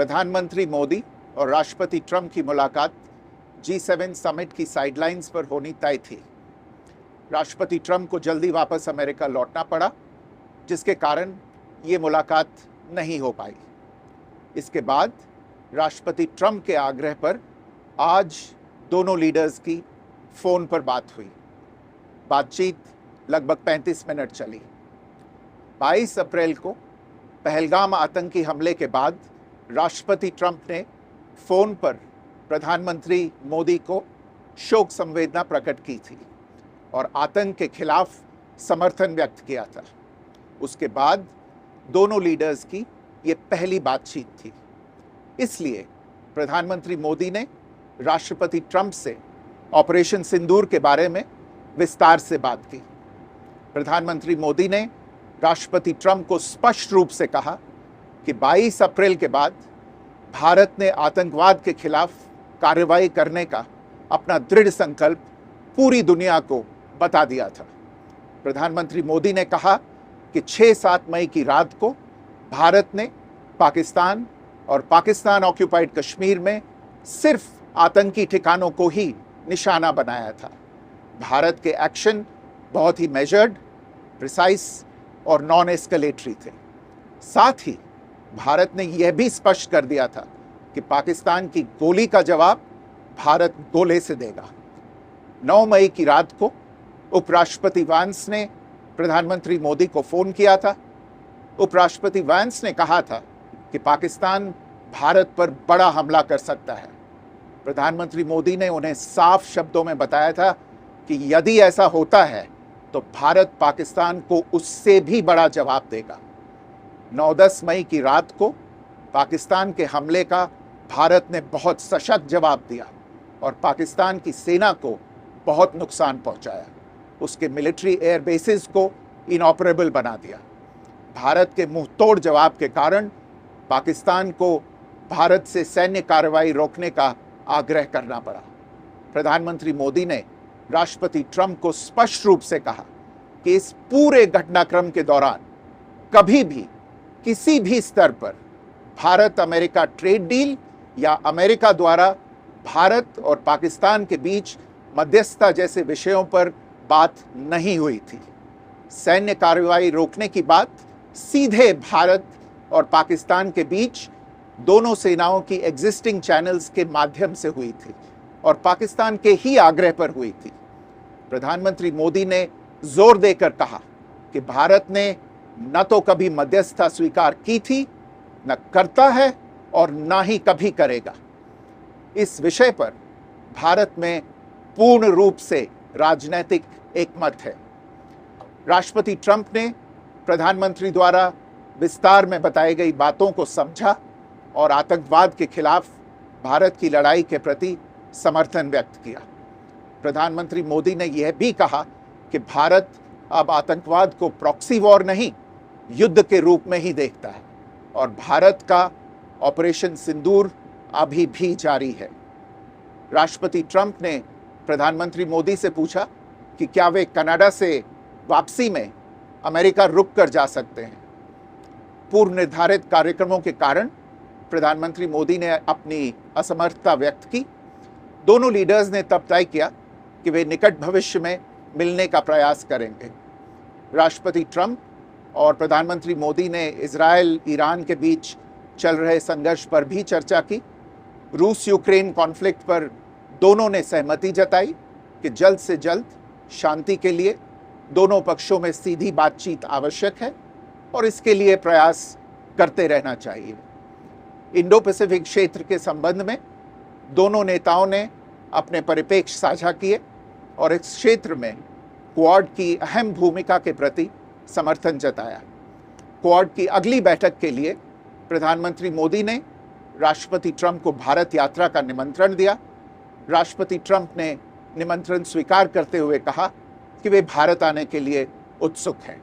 प्रधानमंत्री मोदी और राष्ट्रपति ट्रंप की मुलाकात G7 समिट की साइडलाइंस पर होनी तय थी। राष्ट्रपति ट्रंप को जल्दी वापस अमेरिका लौटना पड़ा, जिसके कारण ये मुलाकात नहीं हो पाई। इसके बाद राष्ट्रपति ट्रंप के आग्रह पर आज दोनों लीडर्स की फ़ोन पर बात हुई। बातचीत लगभग 35 मिनट चली। 22 अप्रैल को पहलगाम आतंकी हमले के बाद राष्ट्रपति ट्रंप ने फ़ोन पर प्रधानमंत्री मोदी को शोक संवेदना प्रकट की थी और आतंक के खिलाफ समर्थन व्यक्त किया था। उसके बाद दोनों लीडर्स की ये पहली बातचीत थी। इसलिए प्रधानमंत्री मोदी ने राष्ट्रपति ट्रंप से ऑपरेशन सिंदूर के बारे में विस्तार से बात की। प्रधानमंत्री मोदी ने राष्ट्रपति ट्रंप को स्पष्ट रूप से कहा कि 22 अप्रैल के बाद भारत ने आतंकवाद के खिलाफ कार्रवाई करने का अपना दृढ़ संकल्प पूरी दुनिया को बता दिया था। प्रधानमंत्री मोदी ने कहा कि 6-7 मई की रात को भारत ने पाकिस्तान और पाकिस्तान ऑक्यूपाइड कश्मीर में सिर्फ आतंकी ठिकानों को ही निशाना बनाया था। भारत के एक्शन बहुत ही मेजर्ड, प्रिसाइज और नॉन एस्केलेटरी थे। साथ ही भारत ने यह भी स्पष्ट कर दिया था कि पाकिस्तान की गोली का जवाब भारत गोले से देगा। 9 मई की रात को उपराष्ट्रपति वांस ने प्रधानमंत्री मोदी को फ़ोन किया था। उपराष्ट्रपति वांस ने कहा था कि पाकिस्तान भारत पर बड़ा हमला कर सकता है। प्रधानमंत्री मोदी ने उन्हें साफ शब्दों में बताया था कि यदि ऐसा होता है तो भारत पाकिस्तान को उससे भी बड़ा जवाब देगा। 9-10 मई की रात को पाकिस्तान के हमले का भारत ने बहुत सशक्त जवाब दिया और पाकिस्तान की सेना को बहुत नुकसान पहुंचाया। उसके मिलिट्री एयर बेसिस को इनऑपरेबल बना दिया। भारत के मुंहतोड़ जवाब के कारण पाकिस्तान को भारत से सैन्य कार्रवाई रोकने का आग्रह करना पड़ा। प्रधानमंत्री मोदी ने राष्ट्रपति ट्रंप को स्पष्ट रूप से कहा कि इस पूरे घटनाक्रम के दौरान कभी भी किसी भी स्तर पर भारत अमेरिका ट्रेड डील या अमेरिका द्वारा भारत और पाकिस्तान के बीच मध्यस्थता जैसे विषयों पर बात नहीं हुई थी। सैन्य कार्रवाई रोकने की बात सीधे भारत और पाकिस्तान के बीच दोनों सेनाओं की एग्जिस्टिंग चैनल्स के माध्यम से हुई थी और पाकिस्तान के ही आग्रह पर हुई थी। प्रधानमंत्री मोदी ने जोर देकर कहा कि भारत ने न तो कभी मध्यस्थता स्वीकार की थी, न करता है और न ही कभी करेगा। इस विषय पर भारत में पूर्ण रूप से राजनीतिक एकमत है। राष्ट्रपति ट्रंप ने प्रधानमंत्री द्वारा विस्तार में बताई गई बातों को समझा और आतंकवाद के खिलाफ भारत की लड़ाई के प्रति समर्थन व्यक्त किया। प्रधानमंत्री मोदी ने यह भी कहा कि भारत अब आतंकवाद को प्रॉक्सी वॉर नहीं, युद्ध के रूप में ही देखता है और भारत का ऑपरेशन सिंदूर अभी भी जारी है। राष्ट्रपति ट्रंप ने प्रधानमंत्री मोदी से पूछा कि क्या वे कनाडा से वापसी में अमेरिका रुक कर जा सकते हैं। पूर्व निर्धारित कार्यक्रमों के कारण प्रधानमंत्री मोदी ने अपनी असमर्थता व्यक्त की। दोनों लीडर्स ने तब तय किया कि वे निकट भविष्य में मिलने का प्रयास करेंगे। राष्ट्रपति ट्रंप और प्रधानमंत्री मोदी ने इजराइल ईरान के बीच चल रहे संघर्ष पर भी चर्चा की। रूस यूक्रेन कॉन्फ्लिक्ट पर दोनों ने सहमति जताई कि जल्द से जल्द शांति के लिए दोनों पक्षों में सीधी बातचीत आवश्यक है और इसके लिए प्रयास करते रहना चाहिए। इंडो पैसिफिक क्षेत्र के संबंध में दोनों नेताओं ने अपने परिप्रेक्ष्य साझा किए और इस क्षेत्र में क्वाड की अहम भूमिका के प्रति समर्थन जताया। क्वाड की अगली बैठक के लिए प्रधानमंत्री मोदी ने राष्ट्रपति ट्रंप को भारत यात्रा का निमंत्रण दिया। राष्ट्रपति ट्रंप ने निमंत्रण स्वीकार करते हुए कहा कि वे भारत आने के लिए उत्सुक हैं।